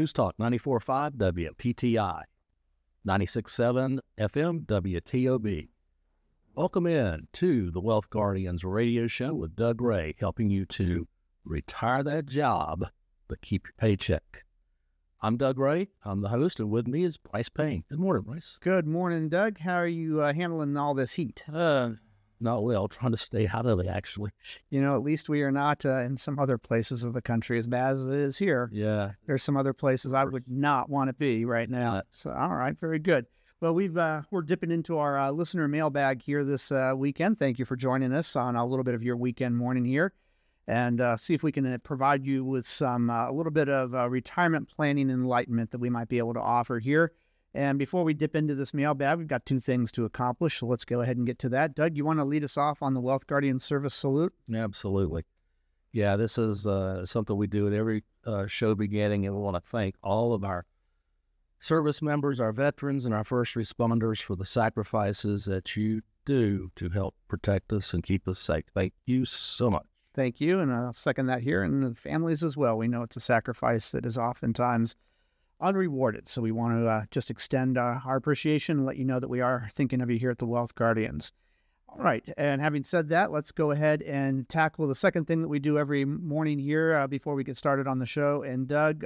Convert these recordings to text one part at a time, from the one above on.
News Talk 94.5 WPTI, 96.7 FM WTOB. Welcome in to the Wealth Guardians radio show with Doug Ray, helping you to retire that job, but keep your paycheck. I'm Doug Ray. I'm the host, and with me is Brice Payne. Good morning, Brice. Good morning, Doug. How are you handling all this heat? Not well. Trying to stay out of it, actually. You know, at least we are not in some other places of the country as bad as it is here. Yeah. There's some other places I would not want to be right now. So, all right, very good. Well, we're dipping into our listener mailbag here this weekend. Thank you for joining us on a little bit of your weekend morning here, and see if we can provide you with some a little bit of retirement planning enlightenment that we might be able to offer here. And before we dip into this mailbag, we've got two things to accomplish, so let's go ahead and get to that. Doug, you want to lead us off on the Wealth Guardian Service Salute? Absolutely. Yeah, this is something we do at every show beginning, and we want to thank all of our service members, our veterans, and our first responders for the sacrifices that you do to help protect us and keep us safe. Thank you so much. Thank you, and I'll second that here, and the families as well. We know it's a sacrifice that is oftentimes unrewarded, so we want to just extend our appreciation and let you know that we are thinking of you here at the Wealth Guardians. All right, and having said that, let's go ahead and tackle the second thing that we do every morning here before we get started on the show. And Doug,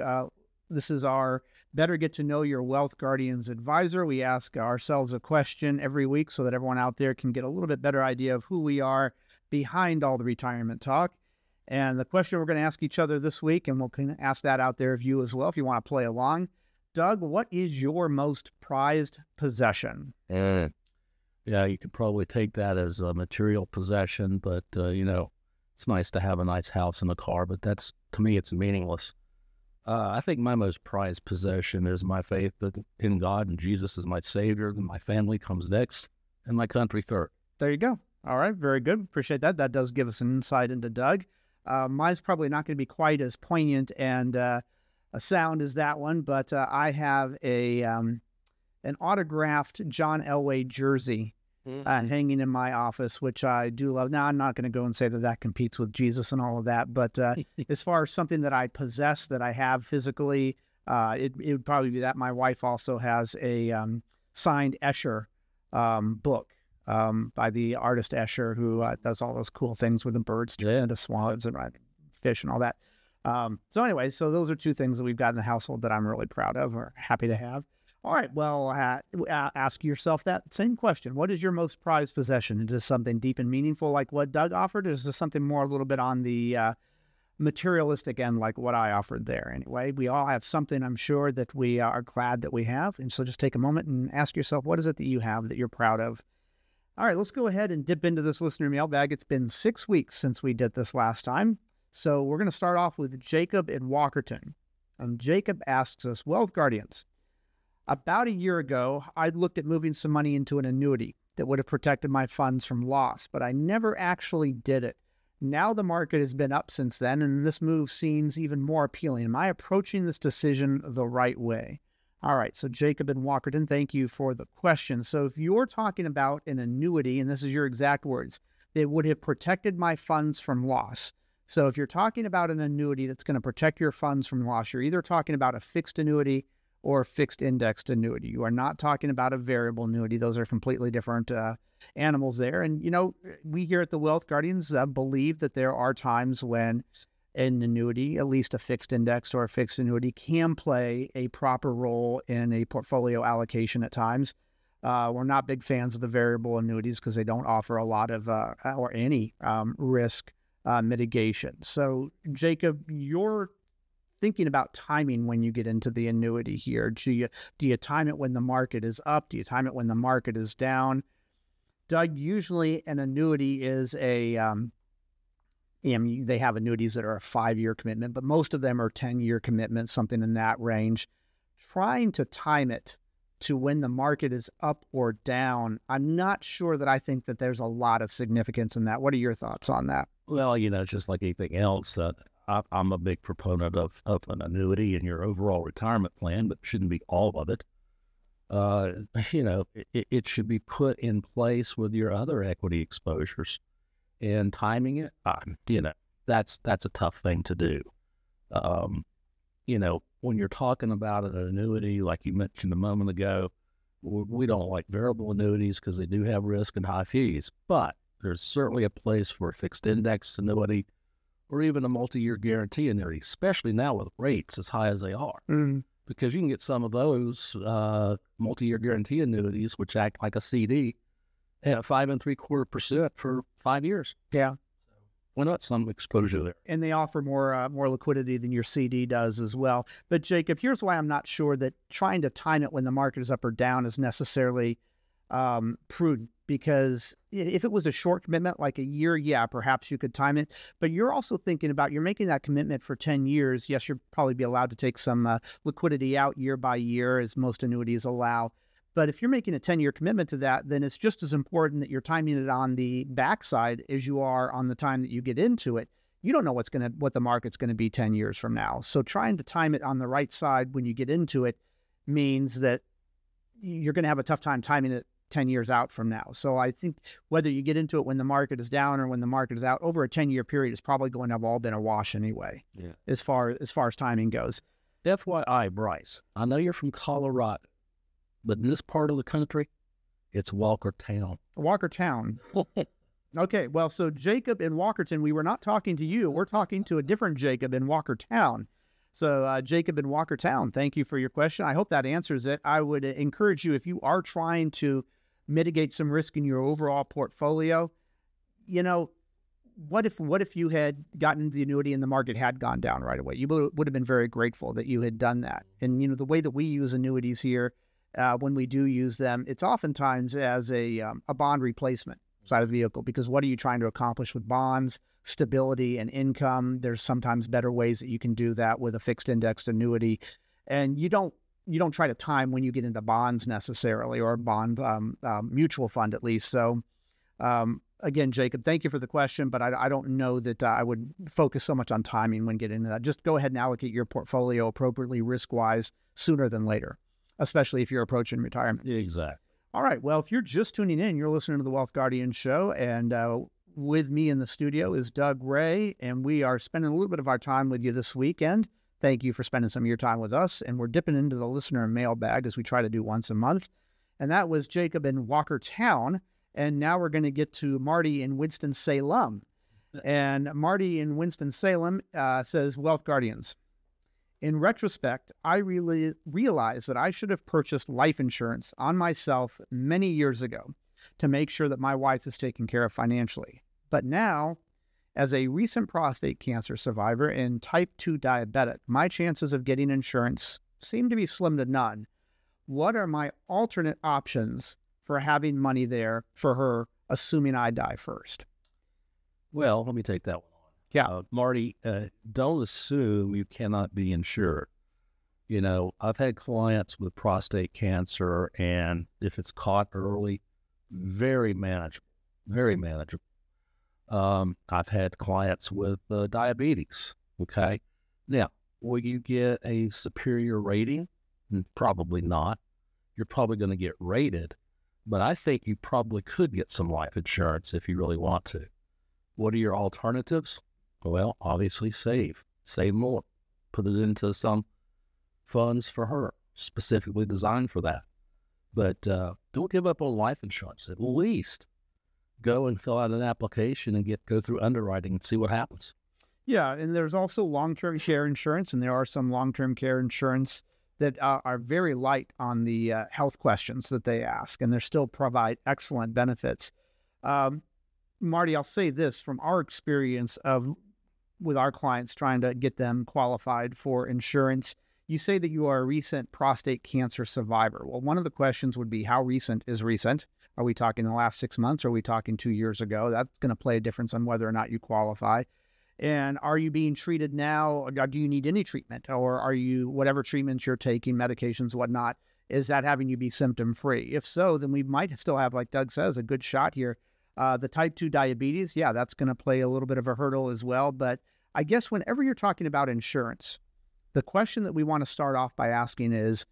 this is our Better Get to Know Your Wealth Guardians Advisor. We ask ourselves a question every week so that everyone out there can get a little bit better idea of who we are behind all the retirement talk. And the question we're going to ask each other this week, and we'll ask that out there of you as well if you want to play along. Doug, what is your most prized possession? Yeah, you could probably take that as a material possession, but, it's nice to have a nice house and a car, but to me, it's meaningless. I think my most prized possession is my faith in God and Jesus as my Savior, and my family comes next, and my country third. There you go. All right, very good. Appreciate that. That does give us an insight into Doug. Mine's probably not going to be quite as poignant and a sound as that one, but I have an autographed John Elway jersey hanging in my office, which I do love. Now, I'm not going to go and say that competes with Jesus and all of that, but as far as something that I possess, that I have physically, it would probably be that. My wife also has a signed Escher book by the artist Escher, who does all those cool things with the birds, and the swans and fish and all that. So anyway, so those are two things that we've got in the household that I'm really proud of or happy to have. All right, well, ask yourself that same question. What is your most prized possession? Is this something deep and meaningful like what Doug offered, or is this something more a little bit on the materialistic end like what I offered there? Anyway, we all have something, I'm sure, that we are glad that we have. And so just take a moment and ask yourself, what is it that you have that you're proud of? All right, let's go ahead and dip into this listener mailbag. It's been 6 weeks since we did this last time. So we're going to start off with Jacob in Walkerton. And Jacob asks us, Wealth Guardians, about a year ago, I'd looked at moving some money into an annuity that would have protected my funds from loss, but I never actually did it. Now the market has been up since then, and this move seems even more appealing. Am I approaching this decision the right way? All right, so Jacob in Walkerton, thank you for the question. So if you're talking about an annuity, and this is your exact words, that would have protected my funds from loss. So if you're talking about an annuity that's going to protect your funds from loss, you're either talking about a fixed annuity or a fixed indexed annuity. You are not talking about a variable annuity. Those are completely different animals there. And, we here at the Wealth Guardians believe that there are times when an annuity, at least a fixed indexed or a fixed annuity, can play a proper role in a portfolio allocation at times. We're not big fans of the variable annuities because they don't offer a lot of or any risk mitigation. So, Jacob, you're thinking about timing when you get into the annuity here. Do you time it when the market is up? Do you time it when the market is down? Doug, usually an annuity is they have annuities that are a 5-year commitment, but most of them are 10-year commitments, something in that range. Trying to time it to when the market is up or down, I'm not sure that I think that there's a lot of significance in that. What are your thoughts on that? Well, just like anything else, I'm a big proponent of an annuity in your overall retirement plan, but shouldn't be all of it. It should be put in place with your other equity exposures, and timing it, that's a tough thing to do. when you're talking about an annuity, like you mentioned a moment ago, we don't like variable annuities because they do have risk and high fees. But there's certainly a place for a fixed index annuity or even a multi-year guarantee annuity, especially now with rates as high as they are. Because you can get some of those multi-year guarantee annuities, which act like a CD, at 5.75% for 5 years. Yeah. Why not some exposure there? And they offer more liquidity than your CD does as well. But Jacob, here's why I'm not sure that trying to time it when the market is up or down is necessarily prudent. Because if it was a short commitment, like a year, yeah, perhaps you could time it. But you're also thinking about, you're making that commitment for 10 years. Yes, you'll probably be allowed to take some liquidity out year by year, as most annuities allow. But if you're making a 10-year commitment to that, then it's just as important that you're timing it on the backside as you are on the time that you get into it. You don't know what the market's going to be 10 years from now. So trying to time it on the right side when you get into it means that you're going to have a tough time timing it 10 years out from now. So I think whether you get into it when the market is down or when the market is out, over a 10-year period is probably going to have all been a wash anyway, as far as timing goes. FYI, Brice, I know you're from Colorado, but in this part of the country, it's Walkertown. Walkertown. Okay, well, so Jacob in Walkerton, we were not talking to you. We're talking to a different Jacob in Walkertown. So Jacob in Walkertown, thank you for your question. I hope that answers it. I would encourage you, if you are trying to mitigate some risk in your overall portfolio, what if you had gotten into the annuity and the market had gone down right away? You would have been very grateful that you had done that. And, the way that we use annuities here, when we do use them, it's oftentimes as a bond replacement side of the vehicle, because what are you trying to accomplish with bonds? Stability and income. There's sometimes better ways that you can do that with a fixed indexed annuity. And you don't try to time when you get into bonds necessarily, or a bond mutual fund at least. So again, Jacob, thank you for the question, but I don't know that I would focus so much on timing when getting into that. Just go ahead and allocate your portfolio appropriately risk-wise sooner than later, especially if you're approaching retirement. Exactly. All right. Well, if you're just tuning in, you're listening to the Wealth Guardian Show, and with me in the studio is Doug Ray, and we are spending a little bit of our time with you this weekend. Thank you for spending some of your time with us, and we're dipping into the listener mailbag as we try to do once a month. And that was Jacob in Walkertown, and now we're going to get to Marty in Winston-Salem. And Marty in Winston-Salem says, Wealth Guardians, in retrospect, I really realized that I should have purchased life insurance on myself many years ago to make sure that my wife is taken care of financially. But now, as a recent prostate cancer survivor and type 2 diabetic, my chances of getting insurance seem to be slim to none. What are my alternate options for having money there for her, assuming I die first? Well, let me take that one on. Yeah. Marty, don't assume you cannot be insured. I've had clients with prostate cancer, and if it's caught early, very manageable, very manageable. I've had clients with diabetes, okay? Now, will you get a superior rating? Probably not. You're probably going to get rated, but I think you probably could get some life insurance if you really want to. What are your alternatives? Well, obviously save more, put it into some funds for her, specifically designed for that. But don't give up on life insurance. At least go and fill out an application and go through underwriting and see what happens. Yeah, and there's also long-term care insurance, and there are some long-term care insurance that are very light on the health questions that they ask, and they still provide excellent benefits. Marty, I'll say this from our experience with our clients trying to get them qualified for insurance. You say that you are a recent prostate cancer survivor. Well, one of the questions would be, how recent is recent? Are we talking the last 6 months? Or are we talking 2 years ago? That's going to play a difference on whether or not you qualify. And are you being treated now? Or do you need any treatment? Or are you, whatever treatments you're taking, medications, whatnot, is that having you be symptom-free? If so, then we might still have, like Doug says, a good shot here. The type 2 diabetes, yeah, that's going to play a little bit of a hurdle as well. But I guess whenever you're talking about insurance, the question that we want to start off by asking is,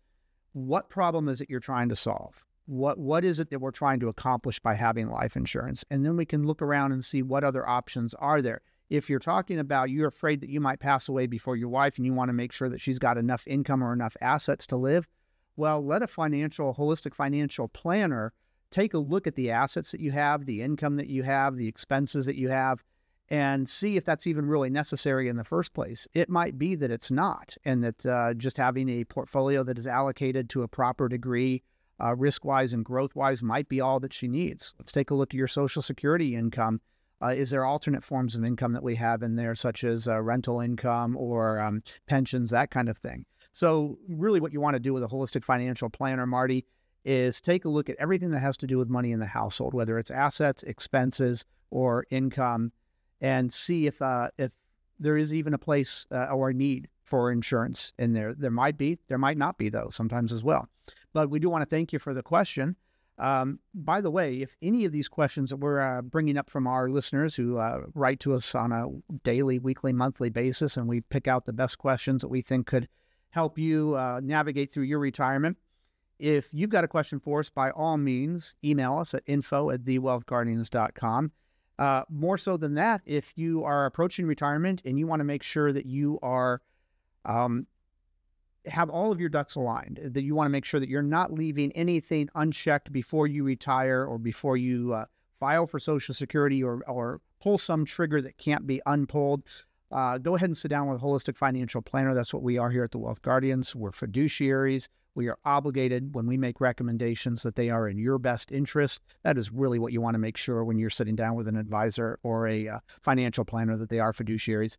what problem is it you're trying to solve? What is it that we're trying to accomplish by having life insurance? And then we can look around and see what other options are there. If you're talking about you're afraid that you might pass away before your wife and you want to make sure that she's got enough income or enough assets to live, well, let a holistic financial planner take a look at the assets that you have, the income that you have, the expenses that you have, and see if that's even really necessary in the first place. It might be that it's not, and that just having a portfolio that is allocated to a proper degree, risk-wise and growth-wise, might be all that she needs. Let's take a look at your Social Security income. Is there alternate forms of income that we have in there, such as rental income or pensions, that kind of thing? So really what you want to do with a holistic financial planner, Marty, is take a look at everything that has to do with money in the household, whether it's assets, expenses, or income, and see if there is even a place or a need for insurance in there. There might be, there might not be, though, sometimes as well. But we do want to thank you for the question. By the way, if any of these questions that we're bringing up from our listeners who write to us on a daily, weekly, monthly basis, and we pick out the best questions that we think could help you navigate through your retirement, if you've got a question for us, by all means, email us at info@thewealthguardians.com. More so than that, if you are approaching retirement and you want to make sure that you are have all of your ducks aligned, that you want to make sure that you're not leaving anything unchecked before you retire or before you file for Social Security or pull some trigger that can't be unpulled, go ahead and sit down with a holistic financial planner. That's what we are here at the Wealth Guardians. We're fiduciaries. We are obligated when we make recommendations that they are in your best interest. That is really what you want to make sure when you're sitting down with an advisor or a financial planner, that they are fiduciaries.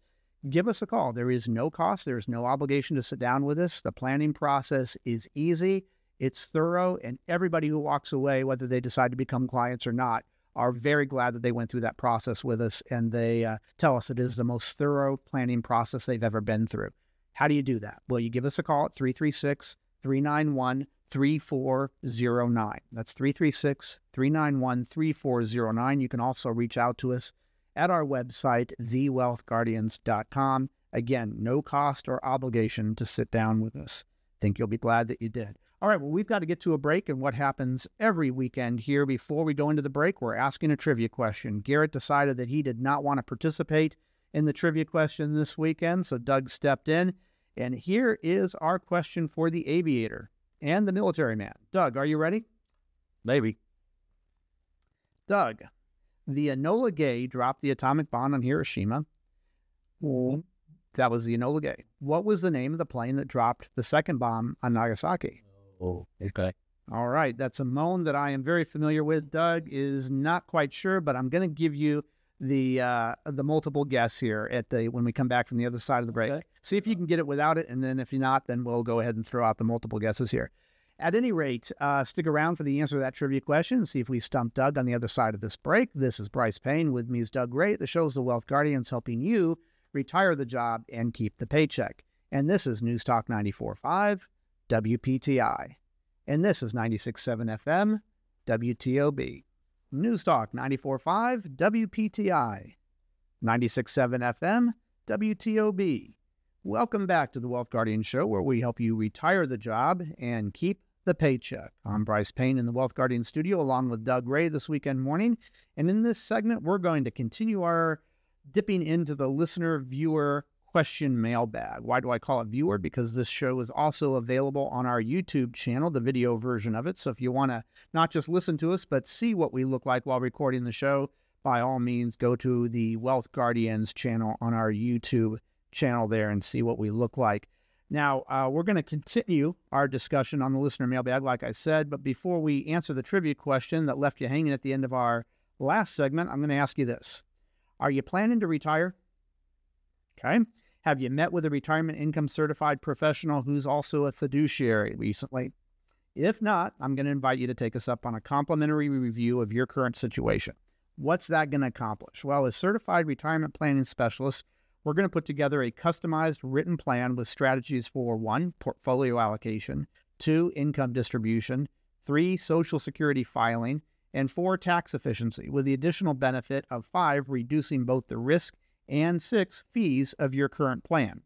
Give us a call. There is no cost. There is no obligation to sit down with us. The planning process is easy. It's thorough. And everybody who walks away, whether they decide to become clients or not, are very glad that they went through that process with us. And they tell us it is the most thorough planning process they've ever been through. How do you do that? Well, you give us a call at 336-391-3409. That's 336-391-3409. You can also reach out to us at our website, thewealthguardians.com. Again, no cost or obligation to sit down with us. Think you'll be glad that you did. All right, well, we've got to get to a break, and what happens every weekend here, before we go into the break, we're asking a trivia question. Garrett decided that he did not want to participate in the trivia question this weekend, so Doug stepped in, and here is our question for the aviator and the military man. Doug, are you ready? Maybe. Doug, the Enola Gay dropped the atomic bomb on Hiroshima. That was the Enola Gay. What was the name of the plane that dropped the second bomb on Nagasaki? Oh, okay. All right. That's a moan that I am very familiar with. Doug is not quite sure, but I'm going to give you the multiple guess here when we come back from the other side of the break. Okay. See if you can get it without it, and then if you're not, then we'll go ahead and throw out the multiple guesses here. At any rate, stick around for the answer to that trivia question and see if we stump Doug on the other side of this break. This is Brice Payne. With me is Doug Ray. The show's The Wealth Guardians, helping you retire the job and keep the paycheck. And this is News Talk 94.5 WPTI. And this is 96.7 FM WTOB. News Talk 94.5 WPTI. 96.7 FM WTOB. Welcome back to the Wealth Guardian Show, where we help you retire the job and keep the paycheck. I'm Brice Payne in the Wealth Guardian studio, along with Doug Ray this weekend morning. And in this segment, we're going to continue our dipping into the listener-viewer question mailbag. Why do I call it viewer? Because this show is also available on our YouTube channel, the video version of it. So if you want to not just listen to us, but see what we look like while recording the show, by all means, go to the Wealth Guardians channel on our YouTube channel there and see what we look like. Now, we're going to continue our discussion on the listener mailbag, like I said, but before we answer the trivia question that left you hanging at the end of our last segment, I'm going to ask you this. Are you planning to retire? Okay. Have you met with a retirement income certified professional who's also a fiduciary recently? If not, I'm going to invite you to take us up on a complimentary review of your current situation. What's that going to accomplish? Well, as certified retirement planning specialists, we're going to put together a customized written plan with strategies for 1, portfolio allocation, 2, income distribution, 3, Social Security filing, and 4, tax efficiency, with the additional benefit of 5, reducing both the risk, and 6, fees of your current plan.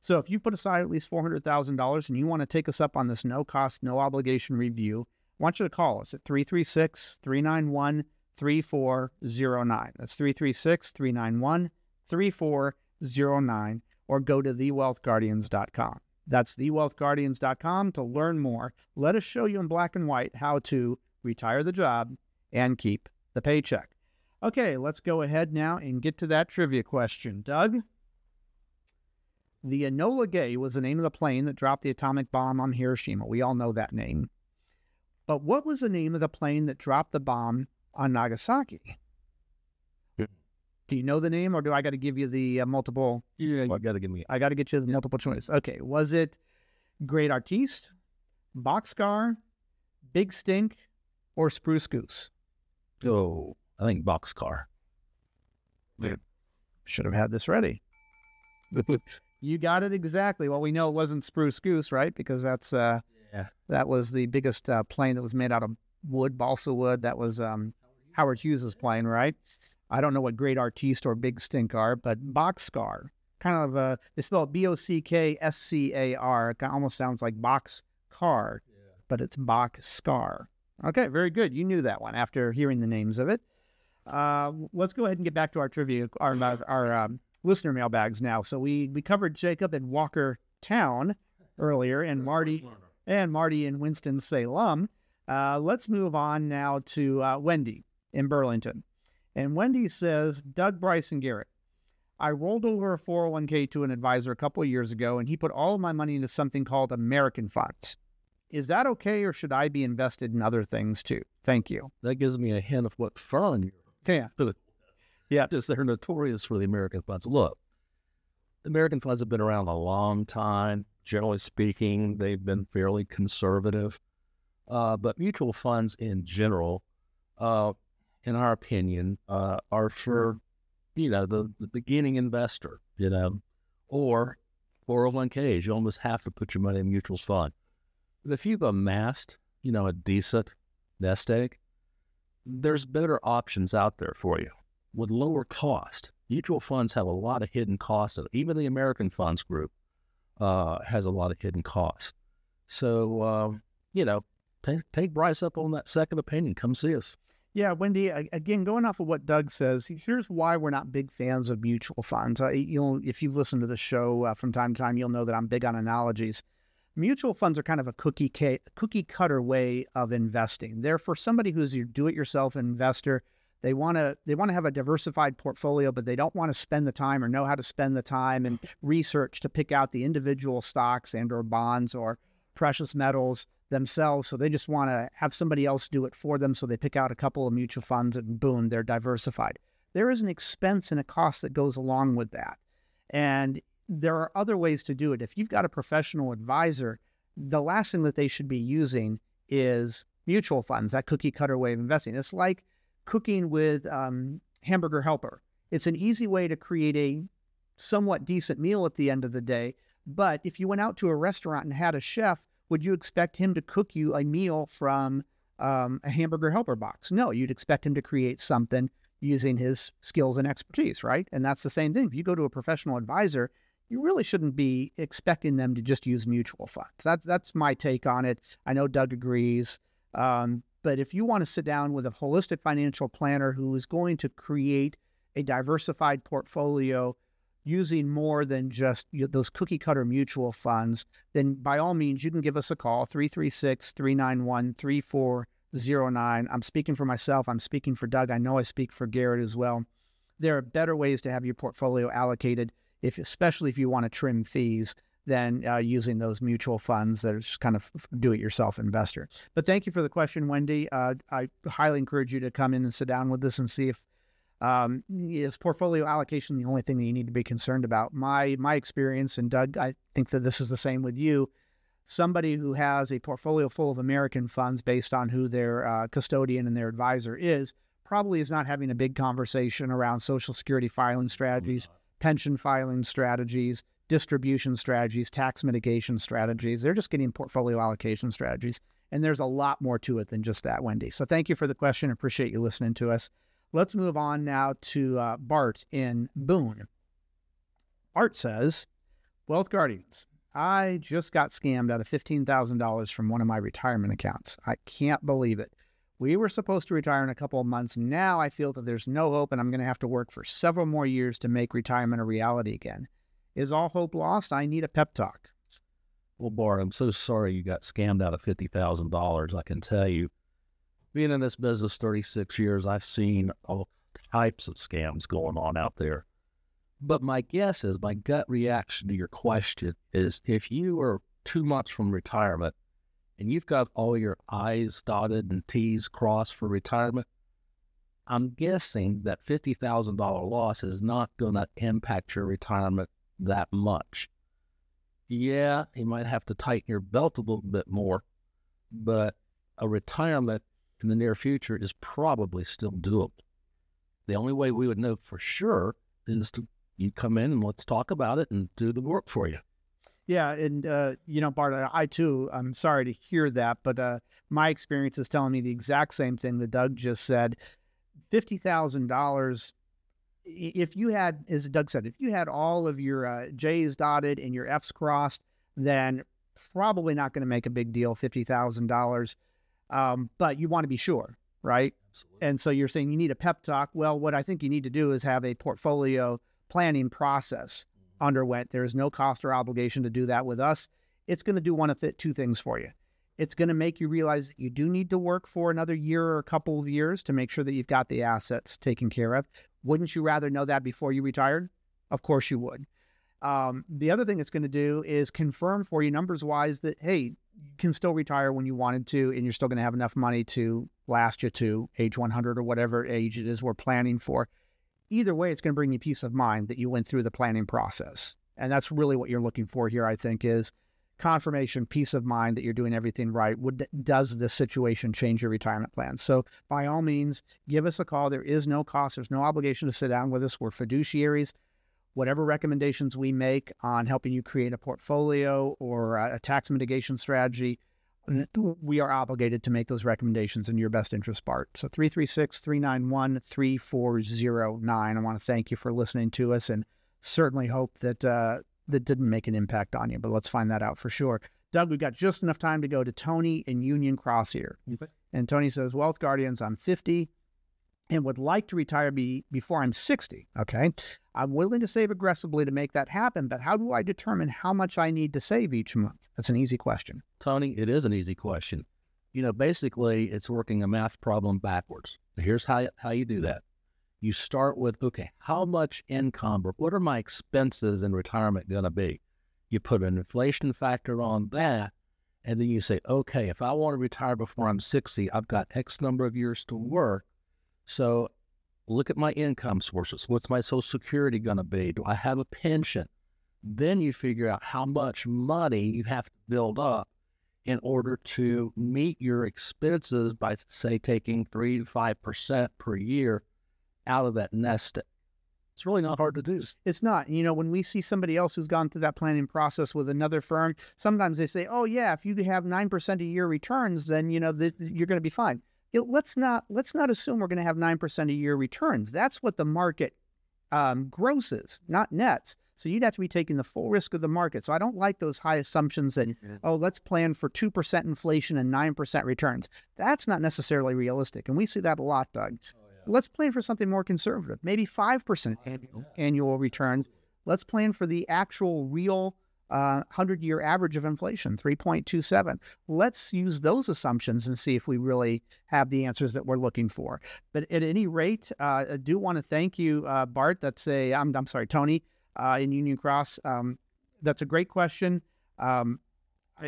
So if you put aside at least $400,000 and you want to take us up on this no-cost, no-obligation review, I want you to call us at 336-391-3409. That's 336-391-3409. 3409 or go to thewealthguardians.com. That's thewealthguardians.com to learn more. Let us show you in black and white how to retire the job and keep the paycheck. Okay, let's go ahead now and get to that trivia question. Doug? The Enola Gay was the name of the plane that dropped the atomic bomb on Hiroshima. We all know that name. But what was the name of the plane that dropped the bomb on Nagasaki? Do you know the name, or do I got to give you the multiple? Yeah, you got to give me. I got to get you the multiple choice. Okay, was it Great Artiste, Boxcar, Big Stink, or Spruce Goose? Oh, I think Boxcar. Yeah. Should have had this ready. You got it exactly. Well, we know it wasn't Spruce Goose, right? Because that's that was the biggest plane that was made out of wood, balsa wood. That was Howard Hughes's plane, right? I don't know what Great Artiste or Big Stink are, but Boxcar, kind of they spell it Boxcar. It almost sounds like box car, but it's Boxcar. Okay, very good. You knew that one after hearing the names of it. Let's go ahead and get back to our trivia, our listener mailbags now. So we covered Jacob in Walker Town earlier, and Marty in Winston-Salem. Let's move on now to Wendy in Burlington. And Wendy says, Doug, Brice, and Garrett, I rolled over a 401k to an advisor a couple of years ago, and he put all of my money into something called American funds. Is that okay, or should I be invested in other things too? Thank you. That gives me a hint of what fund you're. Yeah. Just they're notorious for the American funds. Look, the American funds have been around a long time. Generally speaking, they've been fairly conservative. But mutual funds in general, in our opinion, are for, the beginning investor, or 401ks. You almost have to put your money in a mutual fund. But if you've amassed, a decent nest egg, there's better options out there for you with lower cost. Mutual funds have a lot of hidden costs. Even the American Funds Group has a lot of hidden costs. So, take Brice up on that second opinion. Come see us. Yeah, Wendy, again, going off of what Doug says, here's why we're not big fans of mutual funds. If you've listened to the show from time to time, you'll know that I'm big on analogies. Mutual funds are kind of a cookie cutter way of investing. They're for somebody who's your do-it-yourself investor. They want to have a diversified portfolio, but they don't want to spend the time or know how to spend the time and research to pick out the individual stocks and or bonds or precious metals themselves. So they just want to have somebody else do it for them. So they pick out a couple of mutual funds and boom, they're diversified. There is an expense and a cost that goes along with that. And there are other ways to do it. If you've got a professional advisor, the last thing that they should be using is mutual funds, that cookie cutter way of investing. It's like cooking with Hamburger Helper. It's an easy way to create a somewhat decent meal at the end of the day. But if you went out to a restaurant and had a chef, would you expect him to cook you a meal from a Hamburger Helper box? No, you'd expect him to create something using his skills and expertise, right? And that's the same thing. If you go to a professional advisor, you really shouldn't be expecting them to just use mutual funds. That's my take on it. I know Doug agrees. But if you want to sit down with a holistic financial planner who is going to create a diversified portfolio using more than just those cookie cutter mutual funds, then by all means, you can give us a call, 336-391-3409. I'm speaking for myself. I'm speaking for Doug. I know I speak for Garrett as well. There are better ways to have your portfolio allocated, especially if you want to trim fees, than using those mutual funds that are just kind of do-it-yourself investor. But thank you for the question, Wendy. I highly encourage you to come in and sit down with us and see if is portfolio allocation the only thing that you need to be concerned about. My experience, and Doug, I think that this is the same with you, somebody who has a portfolio full of American funds based on who their custodian and their advisor is, probably is not having a big conversation around Social Security filing strategies, pension filing strategies, distribution strategies, tax mitigation strategies. They're just getting portfolio allocation strategies. And there's a lot more to it than just that, Wendy. So thank you for the question. Appreciate you listening to us. Let's move on now to Bart in Boone. Bart says, Wealth Guardians, I just got scammed out of $15,000 from one of my retirement accounts. I can't believe it. We were supposed to retire in a couple of months. Now I feel that there's no hope and I'm going to have to work for several more years to make retirement a reality again. Is all hope lost? I need a pep talk. Well, Bart, I'm so sorry you got scammed out of $50,000. I can tell you, being in this business 36 years, I've seen all types of scams going on out there. But my guess is, my gut reaction to your question is, if you are 2 months from retirement and you've got all your I's dotted and T's crossed for retirement, I'm guessing that $50,000 loss is not going to impact your retirement that much. Yeah, you might have to tighten your belt a little bit more, but a retirement in the near future is probably still doable. The only way we would know for sure is to you come in and let's talk about it and do the work for you. Yeah, and, Bart, I too, I'm sorry to hear that, but my experience is telling me the exact same thing that Doug just said. $50,000, if you had, as Doug said, if you had all of your J's dotted and your F's crossed, then probably not going to make a big deal, $50,000, but you want to be sure, right? Absolutely. And so you're saying you need a pep talk. Well, what I think you need to do is have a portfolio planning process underwent. There is no cost or obligation to do that with us. It's going to do one of two things for you. It's going to make you realize that you do need to work for another year or a couple of years to make sure that you've got the assets taken care of. Wouldn't you rather know that before you retired? Of course you would. The other thing it's going to do is confirm for you numbers-wise that, hey, you can still retire when you wanted to, and you're still going to have enough money to last you to age 100 or whatever age it is we're planning for. Either way, it's going to bring you peace of mind that you went through the planning process. And that's really what you're looking for here, I think, is confirmation, peace of mind that you're doing everything right. Does this situation change your retirement plan? So by all means, give us a call. There is no cost. There's no obligation to sit down with us. We're fiduciaries. Whatever recommendations we make on helping you create a portfolio or a tax mitigation strategy, we are obligated to make those recommendations in your best interest, Bart. So 336-391-3409. I want to thank you for listening to us and certainly hope that that didn't make an impact on you, but let's find that out for sure. Doug, we've got just enough time to go to Tony in Union Cross here. Okay. And Tony says, Wealth Guardians, I'm 50 and would like to retire before I'm 60. Okay. I'm willing to save aggressively to make that happen, but how do I determine how much I need to save each month? That's an easy question. Tony, it is an easy question. Basically it's working a math problem backwards. Here's how you do that. You start with, okay, how much income or what are my expenses in retirement going to be? You put an inflation factor on that, and then you say, okay, if I want to retire before I'm 60, I've got X number of years to work. So look at my income sources. What's my Social Security going to be? Do I have a pension? Then you figure out how much money you have to build up in order to meet your expenses by, say, taking 3 to 5% per year out of that nest egg. It's really not hard to do. It's not. When we see somebody else who's gone through that planning process with another firm, sometimes they say, oh, yeah, if you have 9% a year returns, then, you're going to be fine. Let's not assume we're going to have 9% a year returns. That's what the market grosses, not nets. So you'd have to be taking the full risk of the market. So I don't like those high assumptions that, let's plan for 2% inflation and 9% returns. That's not necessarily realistic. And we see that a lot, Doug. Let's plan for something more conservative, maybe 5% annual returns. Let's plan for the actual real 100-year average of inflation, 3.27. Let's use those assumptions and see if we really have the answers that we're looking for. But at any rate, I do want to thank you, Bart. I'm sorry, Tony in Union Cross. That's a great question.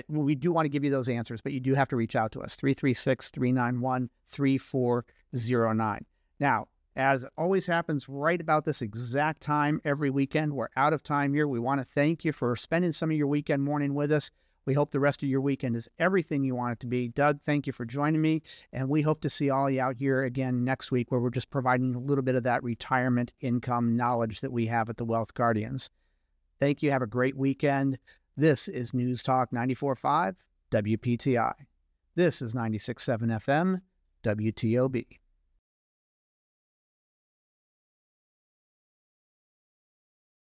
We do want to give you those answers, but you do have to reach out to us, 336-391-3409. Now, as always happens right about this exact time every weekend, we're out of time here. We want to thank you for spending some of your weekend morning with us. We hope the rest of your weekend is everything you want it to be. Doug, thank you for joining me, and we hope to see all you out here again next week, where we're just providing a little bit of that retirement income knowledge that we have at the Wealth Guardians. Thank you. Have a great weekend. This is News Talk 94.5 WPTI. This is 96.7 FM WTOB.